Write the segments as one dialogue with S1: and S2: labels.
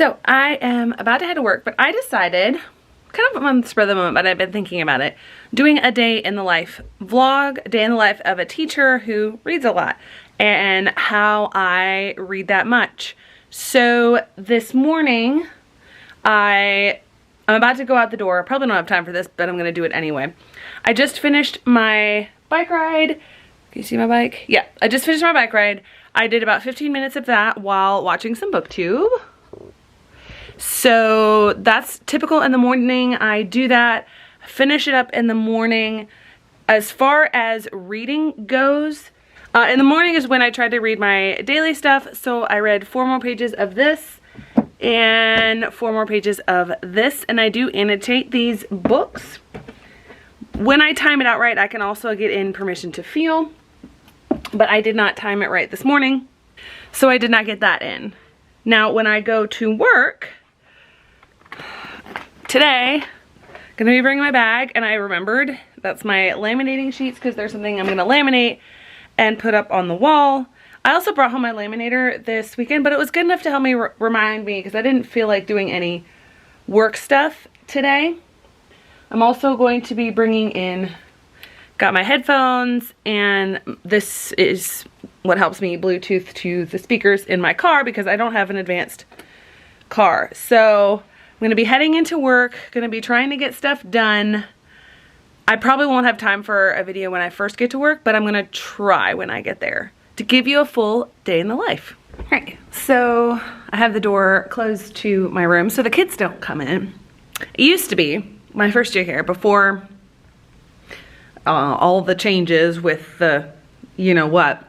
S1: So I am about to head to work, but I decided, kind of on the spur of the moment, but I've been thinking about it, doing a day in the life vlog, a day in the life of a teacher who reads a lot, and how I read that much. So this morning, I'm about to go out the door. Probably don't have time for this, but I'm gonna do it anyway. I just finished my bike ride. Can you see my bike? Yeah, I just finished my bike ride. I did about 15 minutes of that while watching some BookTube. So that's typical in the morning. I do that, finish it up in the morning. As far as reading goes, in the morning is when I try to read my daily stuff. So I read 4 more pages of this and 4 more pages of this. And I do annotate these books. When I time it out right, I can also get in permission to feel. But I did not time it right this morning, so I did not get that in. Now, when I go to work today, I'm gonna be bringing my bag, and I remembered that's my laminating sheets because there's something I'm gonna laminate and put up on the wall. I also brought home my laminator this weekend, but it was good enough to help me remind me because I didn't feel like doing any work stuff today. I'm also going to be bringing in, got my headphones, and this is what helps me Bluetooth to the speakers in my car because I don't have an advanced car. So I'm gonna be heading into work, gonna be trying to get stuff done. I probably won't have time for a video when I first get to work, but I'm gonna try when I get there to give you a full day in the life. All right, so I have the door closed to my room so the kids don't come in. It used to be my first year here before all the changes with the you know what,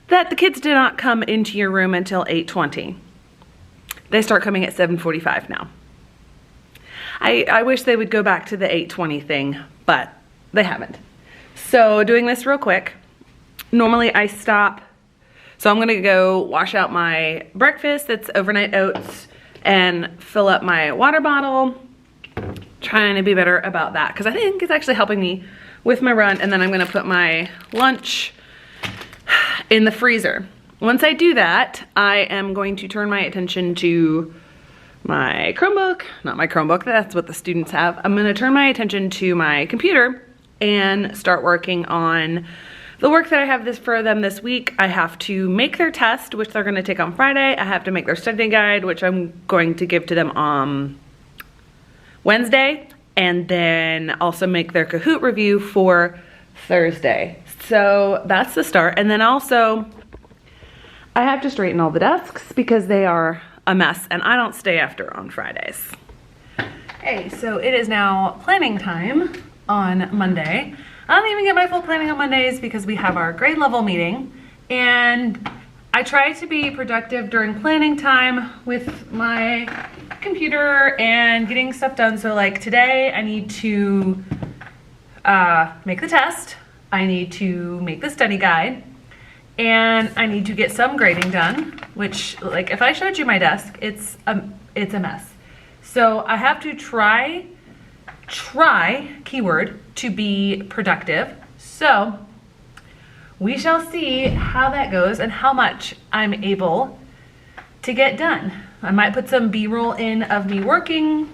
S1: that the kids did not come into your room until 8:20. They start coming at 7:45 now. I wish they would go back to the 8:20 thing, but they haven't. So doing this real quick, normally I stop, so I'm gonna go wash out my breakfast, that's overnight oats, and fill up my water bottle, trying to be better about that because I think it's actually helping me with my run. And then I'm gonna put my lunch in the freezer. Once I do that, I am going to turn my attention to my Chromebook, not my Chromebook, that's what the students have. I'm gonna turn my attention to my computer and start working on the work that I have for them this week. I have to make their test, which they're gonna take on Friday. I have to make their study guide, which I'm going to give to them on Wednesday, and then also make their Kahoot review for Thursday. So that's the start. And then also I have to straighten all the desks because they are a mess and I don't stay after on Fridays. Hey, so it is now planning time on Monday. I don't even get my full planning on Mondays because we have our grade level meeting, and I try to be productive during planning time with my computer and getting stuff done. So like today I need to make the test, I need to make the study guide, and I need to get some grading done, which, like, if I showed you my desk, it's a mess. So I have to try, keyword, to be productive. So we shall see how that goes and how much I'm able to get done. I might put some B-roll in of me working.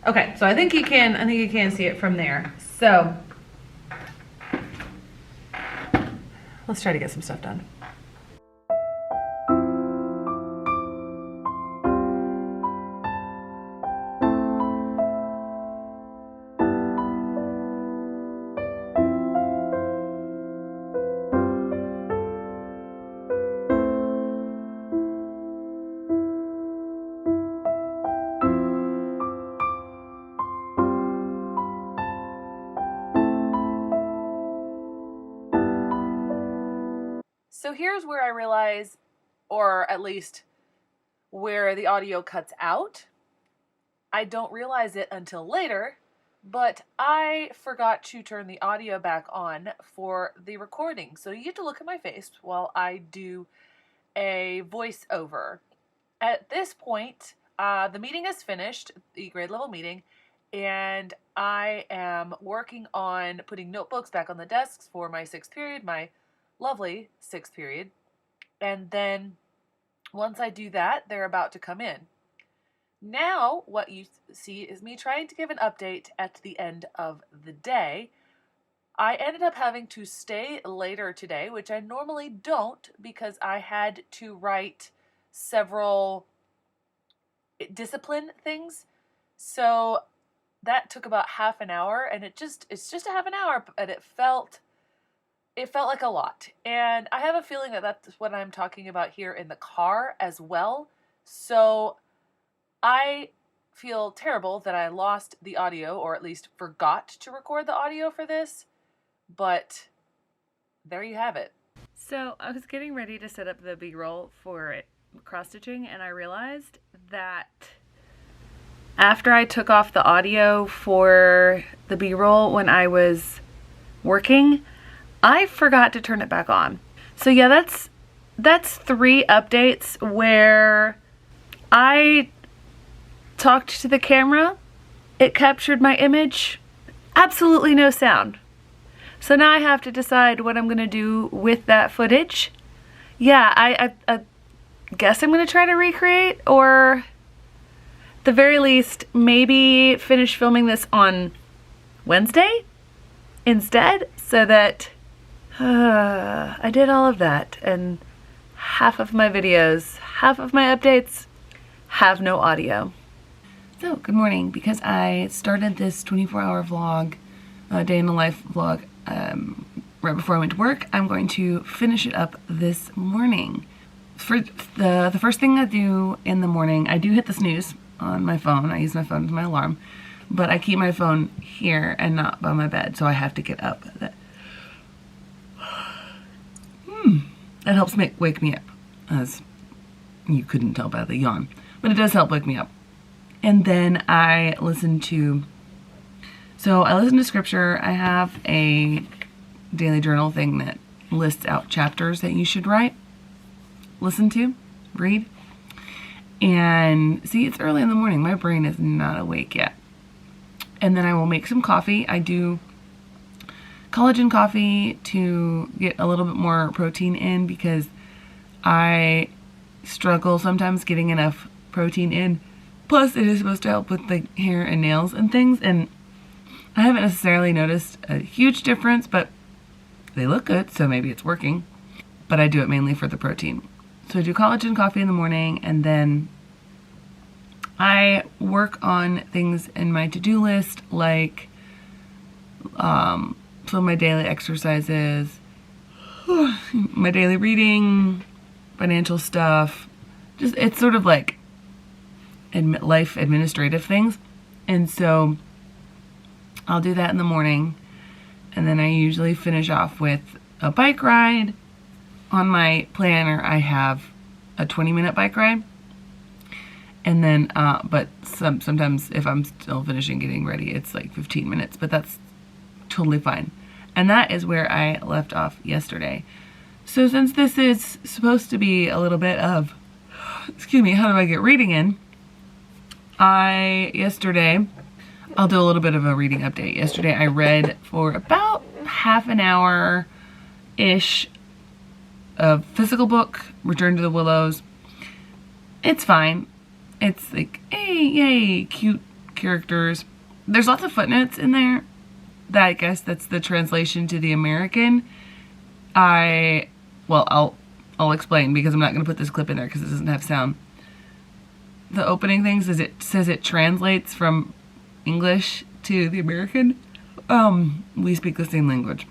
S1: Okay, so I think you can see it from there. So let's try to get some stuff done. So here's where I realize, or at least where the audio cuts out. I don't realize it until later, but I forgot to turn the audio back on for the recording. So you get to look at my face while I do a voiceover. At this point, the meeting is finished, the grade level meeting, and I am working on putting notebooks back on the desks for my 6th period, my lovely 6th period. And then once I do that, they're about to come in. Now, what you see is me trying to give an update at the end of the day. I ended up having to stay later today, which I normally don't, because I had to write several discipline things. So that took about half an hour, and it's just a half an hour, but it felt like a lot. And I have a feeling that that's what I'm talking about here in the car as well. So I feel terrible that I lost the audio, or at least forgot to record the audio for this, but there you have it. So I was getting ready to set up the B-roll for cross-stitching, and I realized that after I took off the audio for the B-roll when I was working, I forgot to turn it back on. So yeah, that's 3 updates where I talked to the camera, it captured my image, absolutely no sound. So now I have to decide what I'm gonna do with that footage. Yeah, I guess I'm gonna try to recreate, or at the very least, maybe finish filming this on Wednesday instead, so that I did all of that, and half of my videos, half of my updates have no audio. So, good morning. Because I started this 24-hour vlog, day in the life vlog, right before I went to work, I'm going to finish it up this morning. For the first thing I do in the morning, I do hit the snooze on my phone. I use my phone as my alarm, but I keep my phone here and not by my bed, so I have to get up. That helps wake me up, as you couldn't tell by the yawn, but it does help wake me up. And then I listen to scripture. I have a daily journal thing that lists out chapters that you should listen to, read. And see, it's early in the morning. My brain is not awake yet. And then I will make some coffee. I do collagen coffee to get a little bit more protein in, because I struggle sometimes getting enough protein in. Plus, it is supposed to help with the hair and nails and things, and I haven't necessarily noticed a huge difference, but they look good, so maybe it's working. But I do it mainly for the protein. So I do collagen coffee in the morning, and then I work on things in my to-do list, like some of my daily exercises, my daily reading, financial stuff. Just, it's sort of like life administrative things. And so I'll do that in the morning, and then I usually finish off with a bike ride. On my planner, I have a 20-minute bike ride. And then, but sometimes if I'm still finishing getting ready, it's like 15 minutes, but that's totally fine. And that is where I left off yesterday. So since this is supposed to be a little bit of, excuse me, how do I get reading in? Yesterday, I'll do a little bit of a reading update. Yesterday I read for about half an hour-ish a physical book, Return to the Willows. It's fine. It's like, hey, yay, cute characters. There's lots of footnotes in there. I guess that's the translation to the American. I'll explain, because I'm not going to put this clip in there because it doesn't have sound. The opening thing says it translates from English to the American. We speak the same language.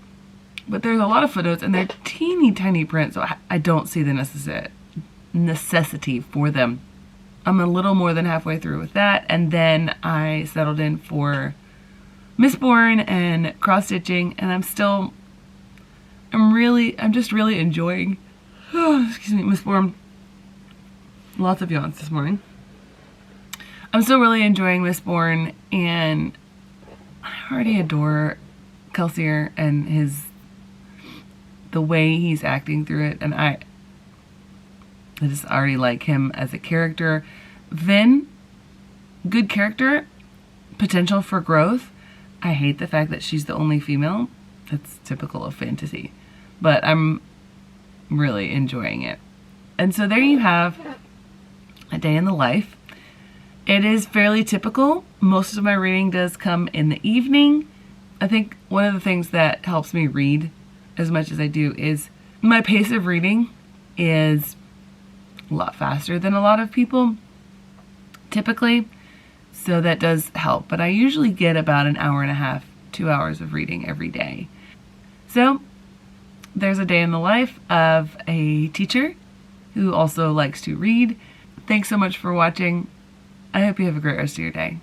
S1: But there's a lot of footnotes, and they're teeny tiny print, so I don't see the necessity for them. I'm a little more than halfway through with that, and then I settled in for Mistborn and cross-stitching, and I'm just really enjoying, Mistborn. Lots of yawns this morning. I'm still really enjoying Mistborn, and I already adore Kelsier and the way he's acting through it, and I just already like him as a character. Vin, good character, potential for growth. I hate the fact that she's the only female. That's typical of fantasy, but I'm really enjoying it. And so there you have a day in the life. It is fairly typical. Most of my reading does come in the evening. I think one of the things that helps me read as much as I do is my pace of reading is a lot faster than a lot of people typically, so that does help. But I usually get about an hour and a half, 2 hours of reading every day. So there's a day in the life of a teacher who also likes to read. Thanks so much for watching. I hope you have a great rest of your day.